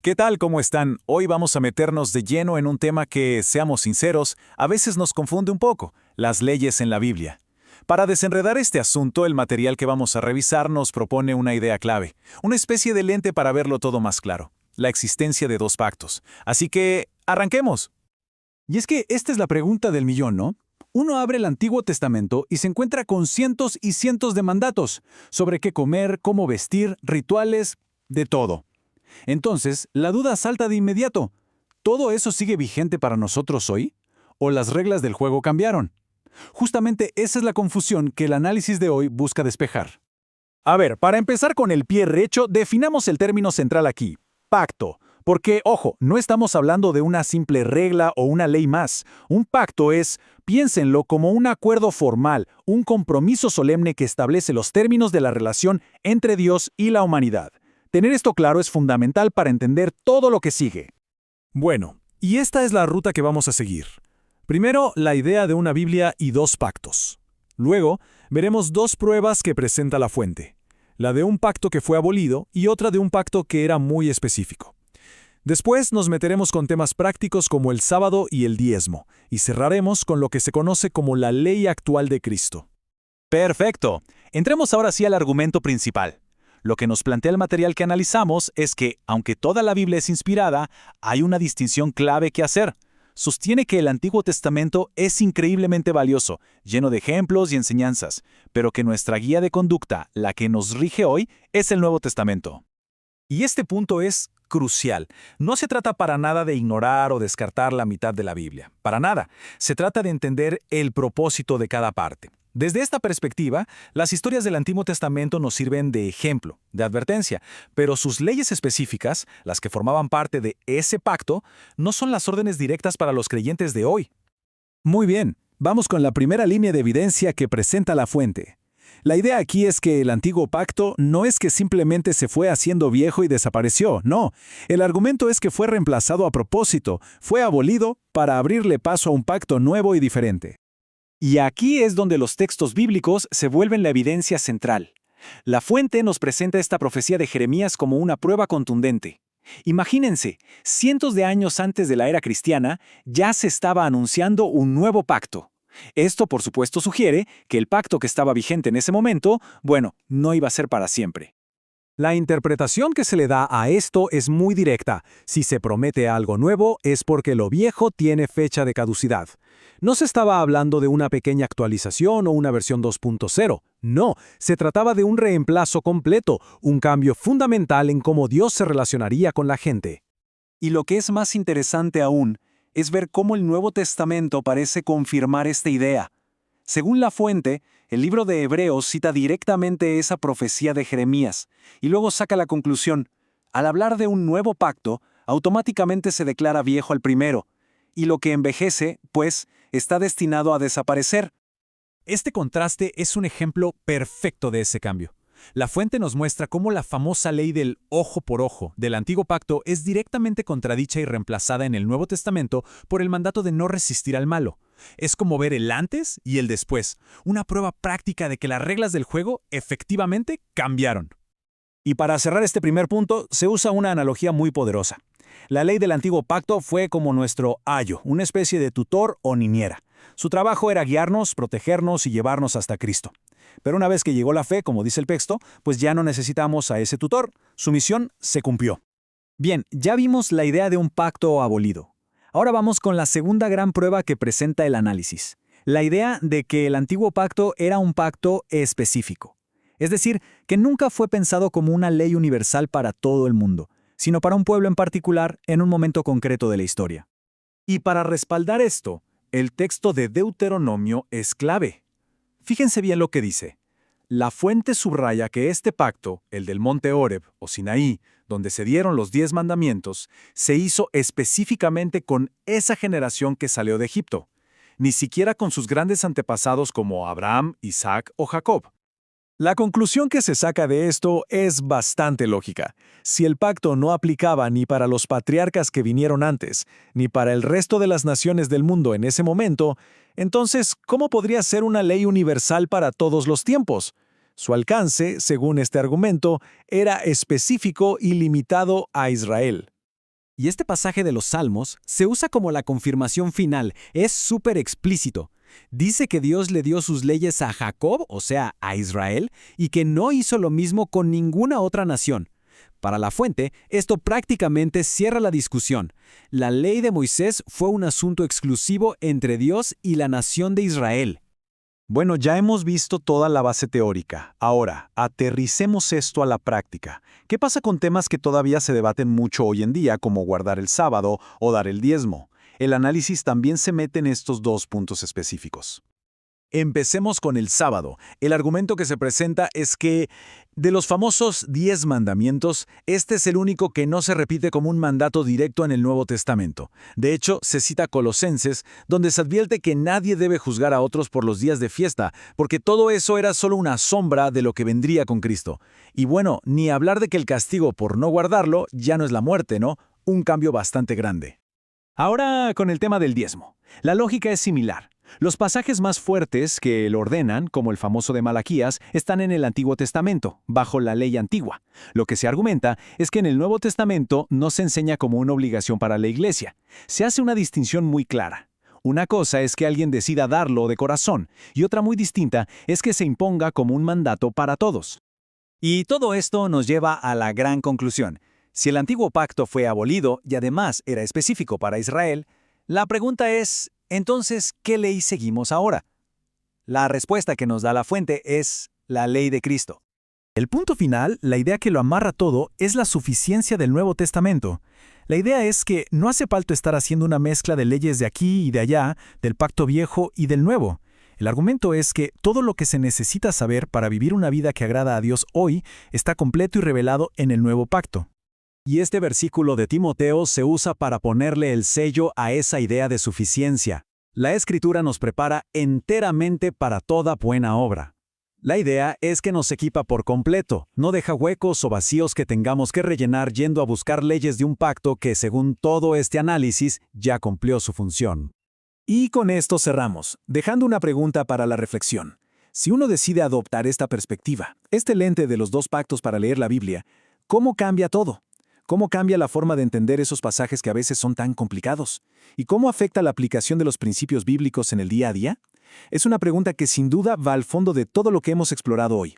¿Qué tal? ¿Cómo están? Hoy vamos a meternos de lleno en un tema que, seamos sinceros, a veces nos confunde un poco, las leyes en la Biblia. Para desenredar este asunto, el material que vamos a revisar nos propone una idea clave, una especie de lente para verlo todo más claro, la existencia de dos pactos. Así que, arranquemos. Y es que esta es la pregunta del millón, ¿no? Uno abre el Antiguo Testamento y se encuentra con cientos y cientos de mandatos sobre qué comer, cómo vestir, rituales, de todo. Entonces, la duda salta de inmediato. ¿Todo eso sigue vigente para nosotros hoy? ¿O las reglas del juego cambiaron? Justamente esa es la confusión que el análisis de hoy busca despejar. A ver, para empezar con el pie derecho, definamos el término central aquí, pacto. Porque, ojo, no estamos hablando de una simple regla o una ley más. Un pacto es, piénsenlo como un acuerdo formal, un compromiso solemne que establece los términos de la relación entre Dios y la humanidad. Tener esto claro es fundamental para entender todo lo que sigue. Bueno, y esta es la ruta que vamos a seguir. Primero, la idea de una Biblia y dos pactos. Luego, veremos dos pruebas que presenta la fuente. La de un pacto que fue abolido y otra de un pacto que era muy específico. Después nos meteremos con temas prácticos como el sábado y el diezmo, y cerraremos con lo que se conoce como la ley actual de Cristo. Perfecto. Entremos ahora sí al argumento principal. Lo que nos plantea el material que analizamos es que, aunque toda la Biblia es inspirada, hay una distinción clave que hacer. Sostiene que el Antiguo Testamento es increíblemente valioso, lleno de ejemplos y enseñanzas, pero que nuestra guía de conducta, la que nos rige hoy, es el Nuevo Testamento. Y este punto es crucial. No se trata para nada de ignorar o descartar la mitad de la Biblia. Para nada. Se trata de entender el propósito de cada parte. Desde esta perspectiva, las historias del Antiguo Testamento nos sirven de ejemplo, de advertencia, pero sus leyes específicas, las que formaban parte de ese pacto, no son las órdenes directas para los creyentes de hoy. Muy bien, vamos con la primera línea de evidencia que presenta la fuente. La idea aquí es que el antiguo pacto no es que simplemente se fue haciendo viejo y desapareció, no. El argumento es que fue reemplazado a propósito, fue abolido para abrirle paso a un pacto nuevo y diferente. Y aquí es donde los textos bíblicos se vuelven la evidencia central. La fuente nos presenta esta profecía de Jeremías como una prueba contundente. Imagínense, cientos de años antes de la era cristiana, ya se estaba anunciando un nuevo pacto. Esto, por supuesto, sugiere que el pacto que estaba vigente en ese momento, no iba a ser para siempre. La interpretación que se le da a esto es muy directa. Si se promete algo nuevo, es porque lo viejo tiene fecha de caducidad. No se estaba hablando de una pequeña actualización o una versión 2.0. No, se trataba de un reemplazo completo, un cambio fundamental en cómo Dios se relacionaría con la gente. Y lo que es más interesante aún, es ver cómo el Nuevo Testamento parece confirmar esta idea. Según la fuente, el libro de Hebreos cita directamente esa profecía de Jeremías, y luego saca la conclusión: al hablar de un nuevo pacto, automáticamente se declara viejo el primero, y lo que envejece, pues, está destinado a desaparecer. Este contraste es un ejemplo perfecto de ese cambio. La fuente nos muestra cómo la famosa ley del ojo por ojo del Antiguo Pacto es directamente contradicha y reemplazada en el Nuevo Testamento por el mandato de no resistir al malo. Es como ver el antes y el después, una prueba práctica de que las reglas del juego efectivamente cambiaron. Y para cerrar este primer punto, se usa una analogía muy poderosa. La ley del Antiguo Pacto fue como nuestro ayo, una especie de tutor o niñera. Su trabajo era guiarnos, protegernos y llevarnos hasta Cristo. Pero una vez que llegó la fe, como dice el texto, pues ya no necesitamos a ese tutor. Su misión se cumplió. Bien, ya vimos la idea de un pacto abolido. Ahora vamos con la segunda gran prueba que presenta el análisis. La idea de que el antiguo pacto era un pacto específico. Es decir, que nunca fue pensado como una ley universal para todo el mundo, sino para un pueblo en particular en un momento concreto de la historia. Y para respaldar esto, el texto de Deuteronomio es clave. Fíjense bien lo que dice. La fuente subraya que este pacto, el del monte Horeb o Sinaí, donde se dieron los 10 mandamientos, se hizo específicamente con esa generación que salió de Egipto, ni siquiera con sus grandes antepasados como Abraham, Isaac o Jacob. La conclusión que se saca de esto es bastante lógica. Si el pacto no aplicaba ni para los patriarcas que vinieron antes, ni para el resto de las naciones del mundo en ese momento, entonces, ¿cómo podría ser una ley universal para todos los tiempos? Su alcance, según este argumento, era específico y limitado a Israel. Y este pasaje de los Salmos se usa como la confirmación final, es súper explícito. Dice que Dios le dio sus leyes a Jacob, o sea, a Israel, y que no hizo lo mismo con ninguna otra nación. Para la fuente, esto prácticamente cierra la discusión. La ley de Moisés fue un asunto exclusivo entre Dios y la nación de Israel. Bueno, ya hemos visto toda la base teórica. Ahora, aterricemos esto a la práctica. ¿Qué pasa con temas que todavía se debaten mucho hoy en día, como guardar el sábado o dar el diezmo? El análisis también se mete en estos dos puntos específicos. Empecemos con el sábado. El argumento que se presenta es que, de los famosos 10 mandamientos, este es el único que no se repite como un mandato directo en el Nuevo Testamento. De hecho, se cita Colosenses, donde se advierte que nadie debe juzgar a otros por los días de fiesta, porque todo eso era solo una sombra de lo que vendría con Cristo. Y bueno, ni hablar de que el castigo por no guardarlo ya no es la muerte, ¿no? Un cambio bastante grande. Ahora con el tema del diezmo. La lógica es similar. Los pasajes más fuertes que lo ordenan, como el famoso de Malaquías, están en el Antiguo Testamento, bajo la ley antigua. Lo que se argumenta es que en el Nuevo Testamento no se enseña como una obligación para la iglesia. Se hace una distinción muy clara. Una cosa es que alguien decida darlo de corazón, y otra muy distinta es que se imponga como un mandato para todos. Y todo esto nos lleva a la gran conclusión. Si el antiguo pacto fue abolido y además era específico para Israel, la pregunta es, entonces, ¿qué ley seguimos ahora? La respuesta que nos da la fuente es la ley de Cristo. El punto final, la idea que lo amarra todo, es la suficiencia del Nuevo Testamento. La idea es que no hace falta estar haciendo una mezcla de leyes de aquí y de allá, del pacto viejo y del nuevo. El argumento es que todo lo que se necesita saber para vivir una vida que agrada a Dios hoy está completo y revelado en el nuevo pacto. Y este versículo de Timoteo se usa para ponerle el sello a esa idea de suficiencia. La Escritura nos prepara enteramente para toda buena obra. La idea es que nos equipa por completo, no deja huecos o vacíos que tengamos que rellenar yendo a buscar leyes de un pacto que, según todo este análisis, ya cumplió su función. Y con esto cerramos, dejando una pregunta para la reflexión. Si uno decide adoptar esta perspectiva, este lente de los dos pactos para leer la Biblia, ¿cómo cambia todo? ¿Cómo cambia la forma de entender esos pasajes que a veces son tan complicados? ¿Y cómo afecta la aplicación de los principios bíblicos en el día a día? Es una pregunta que sin duda va al fondo de todo lo que hemos explorado hoy.